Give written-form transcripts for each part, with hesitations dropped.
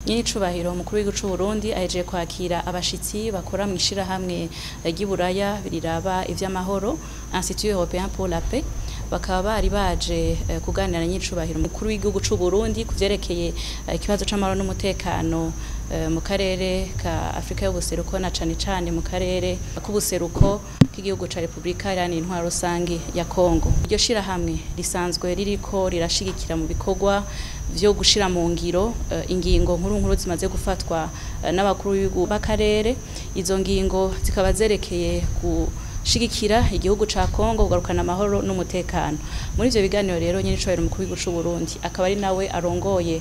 Nyiricubahiro umukuru w'igihugu c'u Burundi ahejeje kwakira abashitsi bakora mu ishirahamwe ry'Iburaya riraba ivy'amahoro Institut Européen pour la Paix, bakaba bari baje kuganira na nyiricubahiro umukuru w'igihugu c'u Burundi kuvyerekeye ikibazo c'amahoro n'umutekano mu karere ka Afrika y'ubuseruko na cane mu karere k'ubuseruko k'igihugu ca Republika Iharanira Intwaro Rusangi ya Kongo. Iryo shirahamwe risanzwe ririko rirashigikira mu bikorwa vyo gushira mu ngiro ingingo nkuru zimaze gufatwa n'abakuru b'ibihugu b'akarere. Izo ngingo zikaba zerekeye gushigikira igihugu ca Kongo kugarukana amahoro n'umutekano. Muri ivyo biganiro rero nyiricubahiro umukuru w'igihugu c'u Burundi akaba ari nawe arongoye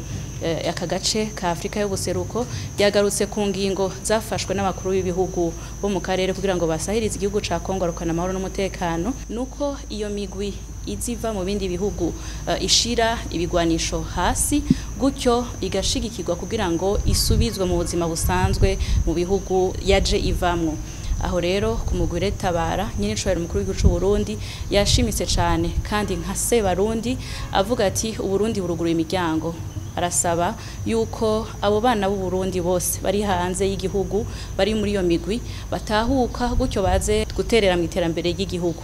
aka gace ka Afrika y'ubuseruko, yagarutse ku ngingo zafashwe n'abakuru b'ibihugu bo mu karere kugira ngo basahirize igihugu ca Kongo kugarukana amahoro n'umutekano, nuko iyo migwi iziva mu bindi bihugu ishira ibigwanisho hasi, gutyo igashigikirwa kugira ngo isubizwe mu buzima busanzwe mu bihugu yaje ivamwo. Aho rero ku mugwi Tabara nyiricubahiro umukuru w'igihugu c'u Burundi yashimitse cane kandi nka se Barundi avuga ati Uburundi buruguruye imiryango, arasaba yuko abo bana b'u Burundi bose bari hanze y'igihugu bari muri iyo migwi batahuka, gutyo baze guterera mu iterambere ry'igihugu.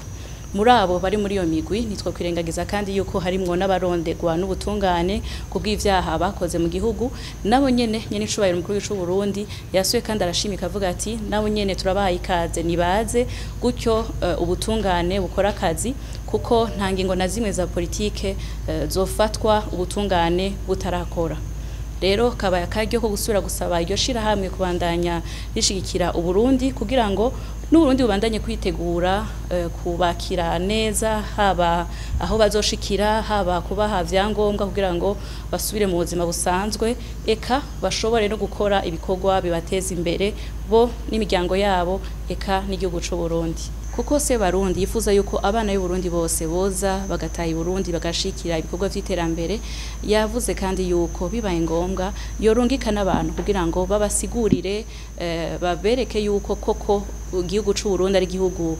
Muri abo bari muri iyo migwi nitwo kwirengagiza kandi yuko harimwo n'abarondegwa n'ubutungane kubw'ivyaha bakoze mu gihugu. Nabo nyene nyiricubahiro umukuru w'igihugu c'u Burundi yasuye kandi arashimika avuga ati nabo nyene turabaye ikaze nibaze, gutyo ubutungane bukora akazi, kuko nta ngingo na zimwe za politike zofatwa ubutungane butarakora. Rero kabaye akaryo ko gusubira gusaba iryo shirahamwe kubandanya rishigikira Uburundi kugira ngo n'Uburundi bubandanye kwitegura kubakira neza, haba aho bazoshikira, haba kubaha vyangombwa kugira ngo basubire mu buzima busanzwe, eka bashobore no gukora ibikorwa bibateza imbere bo n'imiryango yabo, eka n'igihugu c'u Burundi. Kuko se Barundi yifuza yuko abana y'u Burundi bose boza bagataha i Burundi bagashikira ibikorwa vy'iterambere. Yavuze kandi yuko bibaye ngombwa yorungika n'abantu kugira ngo babasigurire babereke yuko koko igihugu c'u Burundi ari igihugu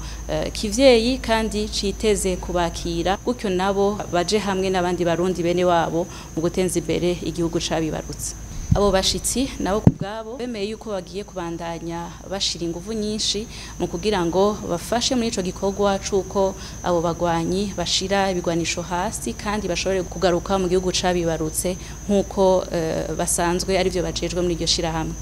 kivyeyi kandi citeze kubakira, gutyo nabo baje hamwe n'abandi Barundi bene wabo mu guteza imbere igihugu cabibarutse. Abo bashitsi nabo kubwabo bemeye yuko bagiye kubandanya bashira inguvu nyinshi mu kugira ngo bafashe muri ico gikorwa cuko abo bagwanyi bashira ibigwanisho hasi kandi bashobore kugaruka mu gihugu cabibarutse nkuko basanzwe ari byo bajejwe muri iryo shirahamwe.